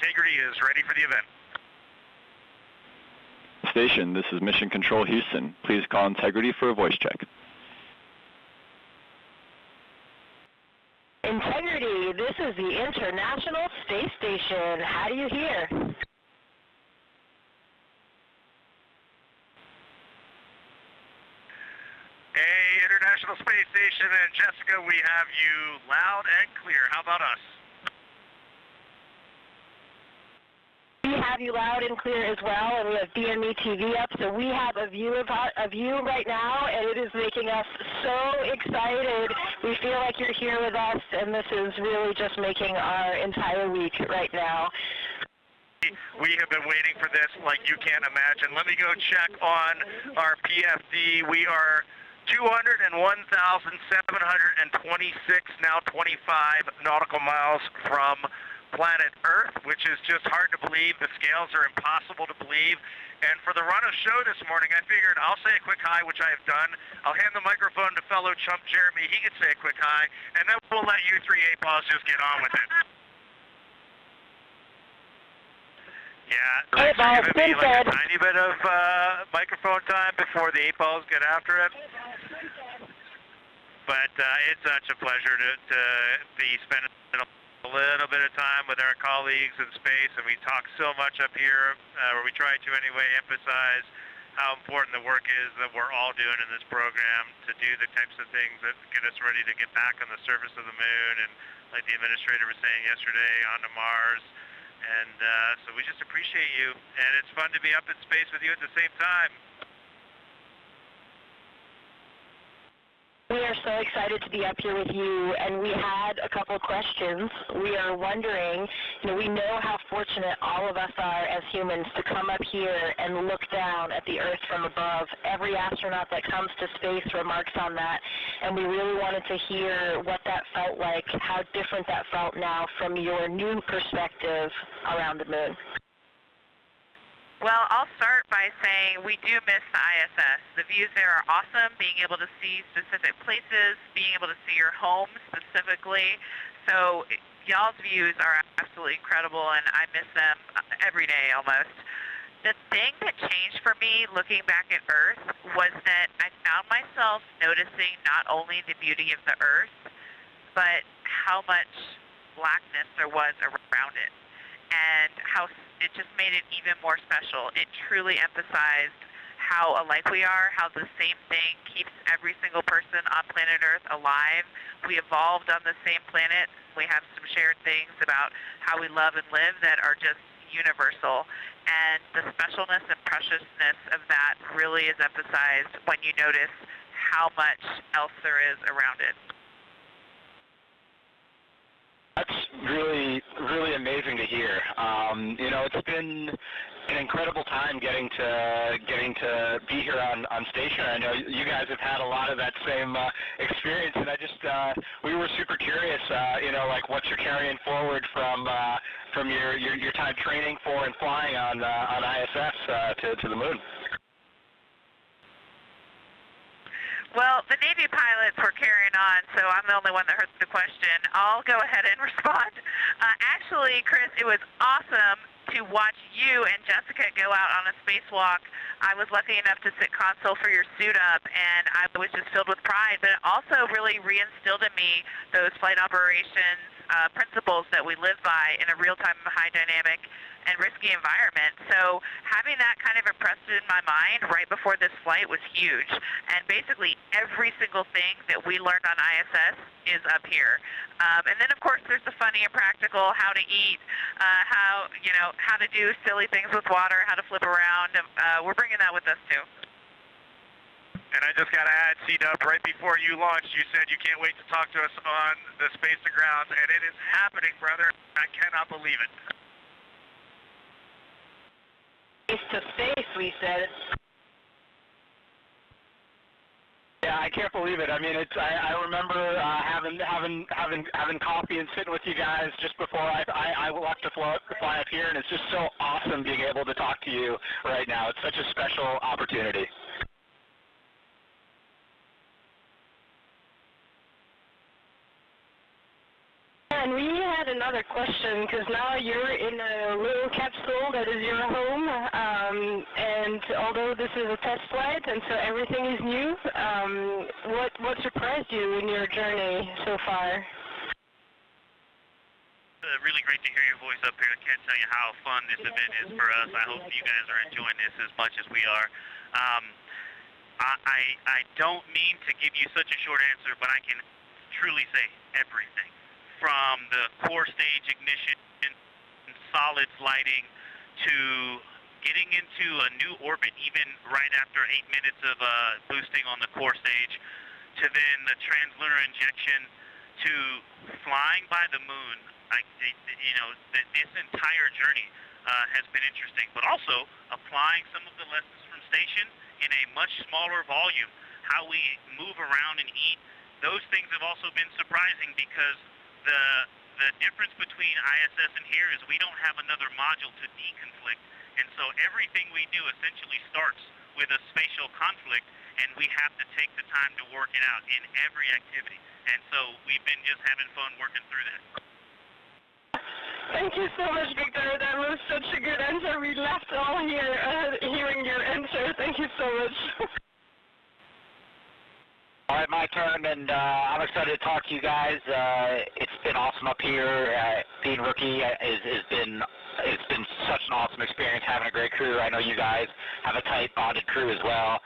Integrity is ready for the event. Station, this is Mission Control Houston. Please call Integrity for a voice check. Integrity, this is the International Space Station. How do you hear? Hey, International Space Station and Jessica, we have you loud and clear. How about us? We have you loud and clear as well, and we have BME TV up, so we have a view of you right now, and it is making us so excited. We feel like you're here with us, and this is really just making our entire week right now. We have been waiting for this like you can't imagine. Let me go check on our PFD. We are 201,726, now 25 nautical miles from planet Earth, which is just hard to believe. The scales are impossible to believe. And for the run of show this morning, I figured I'll say a quick hi, which I have done. I'll hand the microphone to fellow chump Jeremy. He can say a quick hi, and then we'll let you three 8-balls just get on with it. Yeah, thanks for giving me like a tiny bit of microphone time before the 8-balls get after it. But it's such a pleasure to be spending a little bit of time with our colleagues in space, and we talk so much up here, or we try to anyway, emphasize how important the work is that we're all doing in this program to do the types of things that get us ready to get back on the surface of the moon, and like the administrator was saying yesterday, onto Mars. And so we just appreciate you, and it's fun to be up in space with you at the same time. We are so excited to be up here with you, and we had a couple of questions. We are wondering, we know how fortunate all of us are as humans to come up here and look down at the Earth from above. Every astronaut that comes to space remarks on that, and we really wanted to hear what that felt like, how different that felt now from your new perspective around the moon. Well, I'll start by saying we do miss the ISS. The views there are awesome, being able to see specific places, being able to see your home specifically. So y'all's views are absolutely incredible, and I miss them every day almost. The thing that changed for me looking back at Earth was that I found myself noticing not only the beauty of the Earth, but how much blackness there was around it, and how it just made it even more special. It truly emphasized how alike we are, how the same thing keeps every single person on planet Earth alive. We evolved on the same planet. We have some shared things about how we love and live that are just universal. And the specialness and preciousness of that really is emphasized when you notice how much else there is around it. That's really, really amazing to hear. It's been an incredible time getting to be here on station. I know you guys have had a lot of that same experience, and we were super curious, like what you're carrying forward from your time training for and flying on ISS to the moon. Well, the Navy pilots were carrying on, so I'm the only one that heard the question. I'll go ahead and respond. Actually, Chris, it was awesome to watch you and Jessica go out on a spacewalk. I was lucky enough to sit console for your suit up, and I was just filled with pride, but it also really reinstilled in me those flight operations principles that we live by in a real-time, high dynamic, and risky environment. So having that kind of impressed in my mind right before this flight was huge. And basically every single thing that we learned on ISS is up here. And then of course there's the funny and practical, how to eat, how to do silly things with water, how to flip around. We're bringing that with us too. And I just got to add, C-Dub, right before you launched, you said you can't wait to talk to us on the space to ground, and it is happening, brother. I cannot believe it. Face to face, we said. Yeah, I can't believe it. I mean, I remember having coffee and sitting with you guys just before I left to fly up here, and it's just so awesome being able to talk to you right now. It's such a special opportunity. Yeah, and we had another question, because now you're in a little capsule that is your home, and although this is a test flight, and so everything is new, what surprised you in your journey so far? Really great to hear your voice up here. I can't tell you how fun this event is for us. I hope you guys are enjoying this as much as we are. I don't mean to give you such a short answer, but I can truly say everything. From the core stage ignition, solids lighting, to getting into a new orbit, even right after 8 minutes of boosting on the core stage, to then the translunar injection, to flying by the moon. This entire journey has been interesting, but also applying some of the lessons from station in a much smaller volume, how we move around and eat. Those things have also been surprising, because the difference between ISS and here is we don't have another module to deconflict, and so everything we do essentially starts with a spatial conflict, and we have to take the time to work it out in every activity. And so we've been just having fun working through that. Thank you so much, Victor. That was such a good answer. We laughed all here hearing your answer. Thank you so much. All right, my turn, and I'm excited to talk to you guys. It's been awesome up here. Being rookie it's been such an awesome experience, having a great crew. I know you guys have a tight bonded crew as well.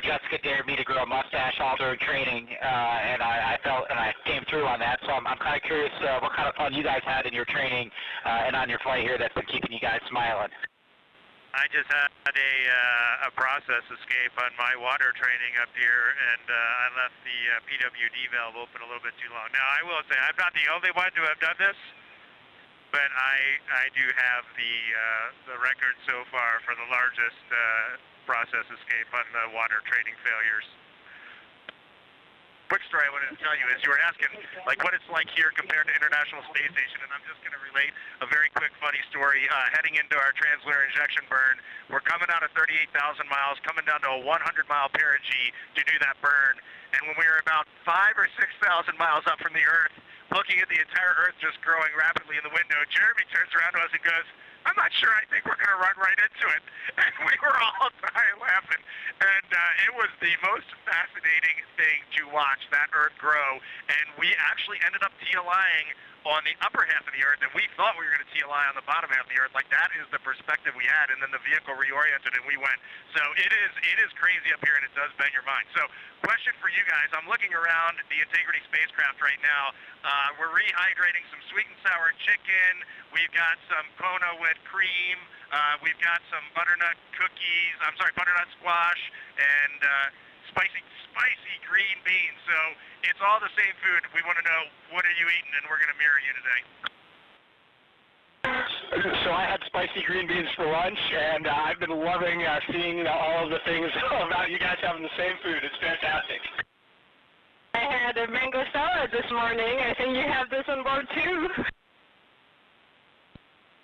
Jessica dared me to grow a mustache all during training, and I came through on that. So I'm kind of curious what kind of fun you guys had in your training and on your flight here that's been keeping you guys smiling. I just had a process escape on my water training up here, and I left the PWD valve open a little bit too long. Now, I will say I'm not the only one to have done this, but I do have the record so far for the largest process escape on the water training failures. Quick story I wanted to tell you is you were asking what it's like here compared to International Space Station, and I'm just going to relate a very quick funny story. Heading into our translunar injection burn, we're coming out of 38,000 miles, coming down to a 100-mile perigee to do that burn, and when we were about 5,000 or 6,000 miles up from the Earth, looking at the entire Earth just growing rapidly in the window, Jeremy turns around to us and goes, "I'm not sure. I think we're going to run right into it." And we were all dying laughing. And it was the most fascinating thing to watch that Earth grow. And we actually ended up TLIing on the upper half of the Earth, and we thought we were going to TLI on the bottom half of the Earth. That is the perspective we had, and then the vehicle reoriented, and we went. So it is crazy up here, and it does bend your mind. So question for you guys. I'm looking around the Integrity spacecraft right now. We're rehydrating some sweet and sour chicken. We've got some Kona with cream. We've got some butternut squash, and spicy green beans. So it's all the same food. We want to know, what are you eating, and we're going to mirror you today. So I had spicy green beans for lunch, and I've been loving seeing all of the things about you guys having the same food. It's fantastic. I had a mango salad this morning. I think you have this on board too.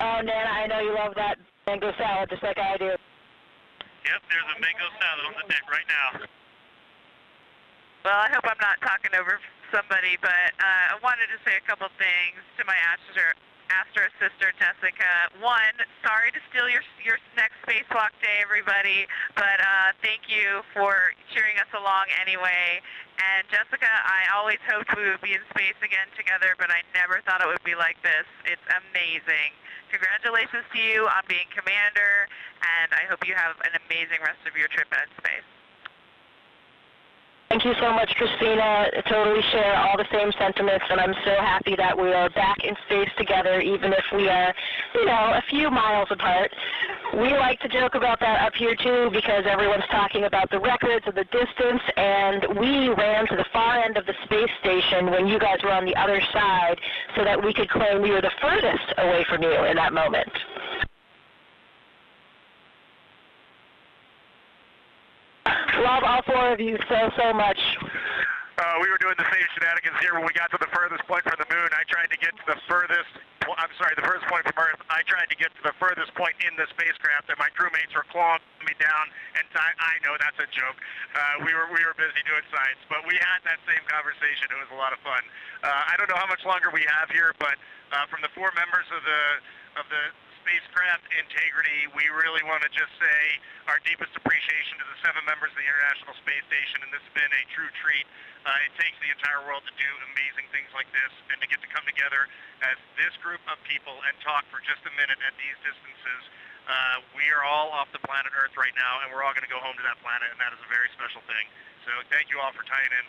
Oh, Nana, I know you love that mango salad just like I do. Yep, there's a mango salad on the deck right now. Well, I hope I'm not talking over somebody, but I wanted to say a couple things to my Astra sister, Jessica. One, sorry to steal your next spacewalk day, everybody, but thank you for cheering us along anyway. And Jessica, I always hoped we would be in space again together, but I never thought it would be like this. It's amazing. Congratulations to you on being commander, and I hope you have an amazing rest of your trip in space. Thank you so much, Christina. I totally share all the same sentiments, and I'm so happy that we are back in space together, even if we are, a few miles apart. We like to joke about that up here, too, because everyone's talking about the records of the distance, and we ran to the far end of the space station when you guys were on the other side so that we could claim we were the furthest away from you in that moment. Love all four of you so much. We were doing the same shenanigans here when we got to the furthest point from the moon. I tried to get to the furthest I'm sorry, the furthest point from Earth, I tried to get to the furthest point in the spacecraft, and my crewmates were clawing me down, and I know that's a joke. We were busy doing science, but we had that same conversation. It was a lot of fun. I don't know how much longer we have here, but from the 4 members of the spacecraft integrity, we really want to just say our deepest appreciation to the 7 members of the International Space Station, and this has been a true treat. It takes the entire world to do amazing things like this, and to get to come together as this group of people and talk for just a minute at these distances. We are all off the planet Earth right now, and we're all going to go home to that planet, and that is a very special thing. So thank you all for tying in.